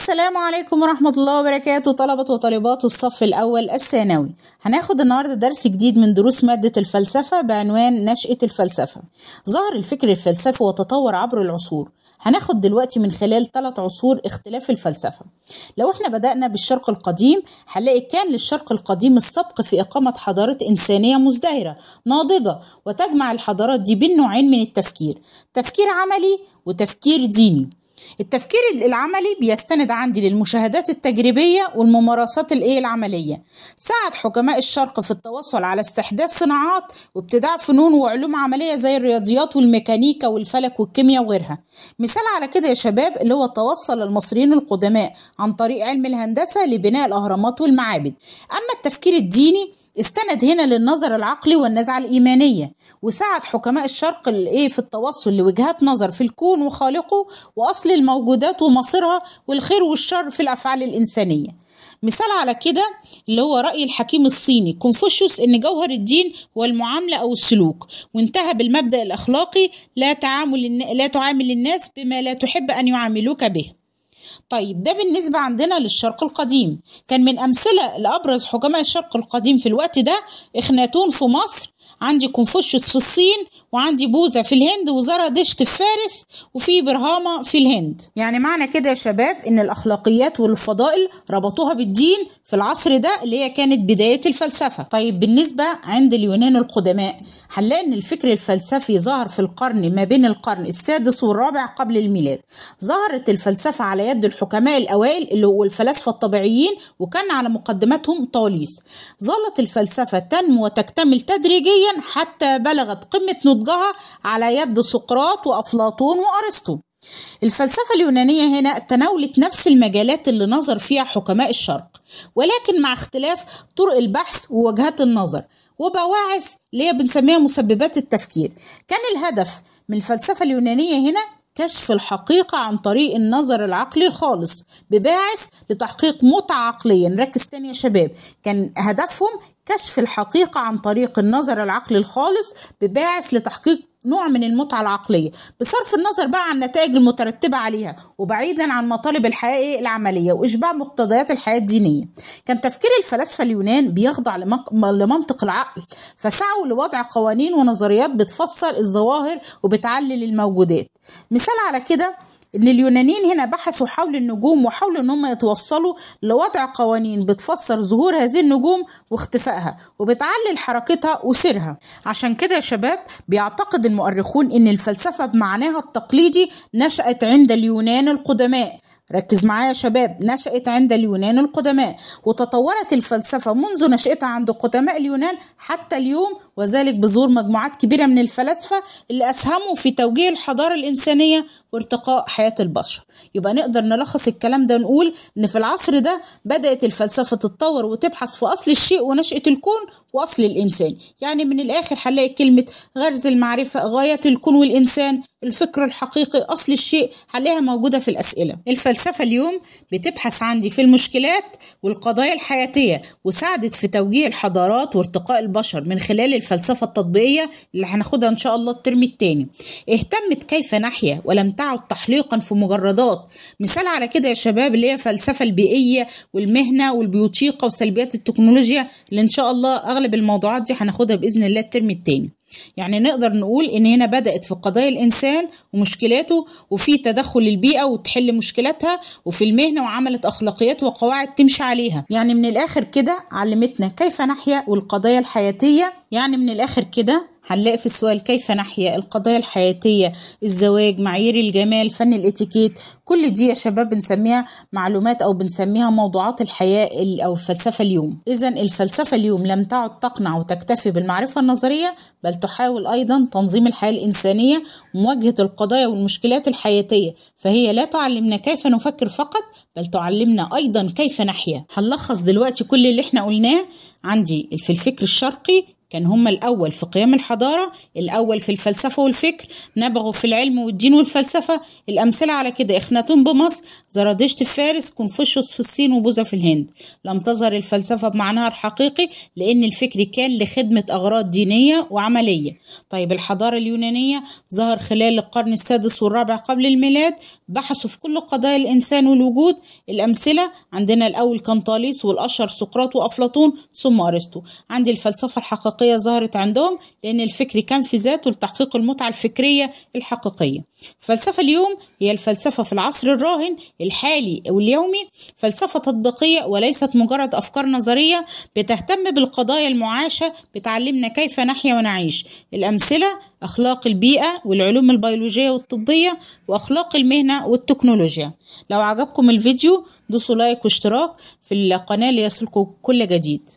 السلام عليكم ورحمة الله وبركاته طلبة وطالبات الصف الأول الثانوي. هناخد النهاردة درس جديد من دروس مادة الفلسفة بعنوان نشأة الفلسفة. ظهر الفكر الفلسفي وتطور عبر العصور. هناخد دلوقتي من خلال 3 عصور اختلاف الفلسفة. لو احنا بدأنا بالشرق القديم هنلاقي كان للشرق القديم السبق في إقامة حضارة إنسانية مزدهرة ناضجة، وتجمع الحضارات دي بين نوعين من التفكير، تفكير عملي وتفكير ديني. التفكير العملي بيستند عندي للمشاهدات التجريبية والممارسات العملية. ساعد حكماء الشرق في التوصل على استحداث صناعات وابتداع فنون وعلوم عملية زي الرياضيات والميكانيكا والفلك والكيمياء وغيرها. مثال على كده يا شباب اللي هو توصل المصريين القدماء عن طريق علم الهندسة لبناء الأهرامات والمعابد. أما التفكير الديني استند هنا للنظر العقلي والنزعة الإيمانية، وساعد حكماء الشرق في التوصل لوجهات نظر في الكون وخالقه وأصل الموجودات ومصيرها والخير والشر في الأفعال الإنسانية. مثال على كده اللي هو رأي الحكيم الصيني كونفوشيوس إن جوهر الدين هو المعاملة أو السلوك، وانتهى بالمبدأ الأخلاقي لا تعامل الناس بما لا تحب أن يعاملوك به. طيب ده بالنسبة عندنا للشرق القديم. كان من أمثلة لأبرز حكماء الشرق القديم في الوقت ده إخناتون في مصر، عندي كونفوشيوس في الصين، وعندي بوذا في الهند، وزرادشت في فارس، وفي برهامة في الهند. يعني معنى كده يا شباب إن الأخلاقيات والفضائل ربطوها بالدين في العصر ده اللي هي كانت بداية الفلسفة. طيب بالنسبة عند اليونان القدماء هنلاقي إن الفكر الفلسفي ظهر في القرن ما بين القرن السادس والرابع قبل الميلاد. ظهرت الفلسفة على يد الحكماء الأوائل اللي هو الفلاسفة الطبيعيين، وكان على مقدمتهم طاليس. ظلت الفلسفة تنمو وتكتمل تدريجيا حتى بلغت قمة نضجها على يد سقراط وأفلاطون وأرسطو. الفلسفة اليونانية هنا تناولت نفس المجالات اللي نظر فيها حكماء الشرق، ولكن مع اختلاف طرق البحث ووجهات النظر وبواعث اللي هي بنسميها مسببات التفكير. كان الهدف من الفلسفة اليونانية هنا كشف الحقيقة عن طريق النظر العقلي الخالص بباعث لتحقيق متعة عقلية. نركز تاني يا شباب، كان هدفهم كشف الحقيقة عن طريق النظر العقلي الخالص بباعث لتحقيق نوع من المتعة العقلية بصرف النظر بقى عن النتائج المترتبة عليها، وبعيدا عن مطالب الحياة العملية وإشباع مقتضيات الحياة الدينية. كان تفكير الفلاسفة اليونان بيخضع لمنطق العقل، فسعوا لوضع قوانين ونظريات بتفسر الظواهر وبتعلل الموجودات. مثال على كده إن اليونانيين هنا بحثوا حول النجوم وحاولوا إن هم يتوصلوا لوضع قوانين بتفسر ظهور هذه النجوم واختفائها وبتعلل حركتها وسيرها. عشان كده يا شباب بيعتقد المؤرخون إن الفلسفة بمعناها التقليدي نشأت عند اليونان القدماء. ركز معايا يا شباب، نشأت عند اليونان القدماء، وتطورت الفلسفة منذ نشأتها عند قدماء اليونان حتى اليوم، وذلك بظهور مجموعات كبيرة من الفلاسفة اللي أسهموا في توجيه الحضارة الإنسانية وارتقاء حياة البشر. يبقى نقدر نلخص الكلام ده نقول إن في العصر ده بدأت الفلسفة تتطور وتبحث في أصل الشيء ونشأة الكون وأصل الإنسان. يعني من الآخر هنلاقي كلمة غرز المعرفة، غاية الكون والإنسان، الفكر الحقيقي، أصل الشيء، هنلاقيها موجودة في الأسئلة. الفلسفة اليوم بتبحث عندي في المشكلات والقضايا الحياتية، وساعدت في توجيه الحضارات وارتقاء البشر من خلال الفلسفة التطبيقية اللي هناخدها إن شاء الله الترم الثاني. اهتمت كيف نحيا ولم تعد تحليقا في مجردات. مثال على كده يا شباب اللي هي الفلسفة البيئية والمهنة والبيوتيقة وسلبيات التكنولوجيا، اللي إن شاء الله أغلب الموضوعات دي هناخدها بإذن الله الترم الثاني. يعني نقدر نقول إن هنا بدأت في قضايا الإنسان ومشكلاته، وفي تدخل البيئة وتحل مشكلاتها، وفي المهنة وعملت أخلاقيات وقواعد تمشي عليها. يعني من الآخر كده علمتنا كيف نحيا والقضايا الحياتية. يعني من الآخر كده هنلاقي في السؤال كيف نحيا، القضايا الحياتية، الزواج، معايير الجمال، فن الاتيكيت، كل دي يا شباب بنسميها معلومات أو بنسميها موضوعات الحياة أو الفلسفة اليوم. إذن الفلسفة اليوم لم تعد تقنع وتكتفي بالمعرفة النظرية، بل تحاول أيضا تنظيم الحياة الإنسانية ومواجهة القضايا والمشكلات الحياتية. فهي لا تعلمنا كيف نفكر فقط، بل تعلمنا أيضا كيف نحيا. هنلخص دلوقتي كل اللي احنا قلناه. عندي في الفكر الشرقي كان هما الأول في قيام الحضارة، الأول في الفلسفة والفكر، نبغوا في العلم والدين والفلسفة. الأمثلة على كده إخناتون بمصر، زرادشت في فارس، كونفوشيوس في الصين، وبوذا في الهند. لم تظهر الفلسفة بمعناها الحقيقي لأن الفكر كان لخدمة أغراض دينية وعملية. طيب الحضارة اليونانية ظهر خلال القرن السادس والرابع قبل الميلاد بحثوا في كل قضايا الإنسان والوجود. الأمثلة عندنا الأول كان طاليس، والأشهر سقراط وأفلاطون ثم أرسطو. عندي الفلسفة الحقيقية ظهرت عندهم لأن الفكر كان في ذاته لتحقيق المتعة الفكرية الحقيقية. الفلسفة اليوم هي الفلسفة في العصر الراهن الحالي واليومي، فلسفة تطبيقية وليست مجرد أفكار نظرية، بتهتم بالقضايا المعاشة، بتعلمنا كيف نحيا ونعيش. الأمثلة أخلاق البيئة والعلوم البيولوجية والطبية وأخلاق المهنة والتكنولوجيا. لو عجبكم الفيديو دوسوا لايك واشتراك في القناة ليصلكم كل جديد.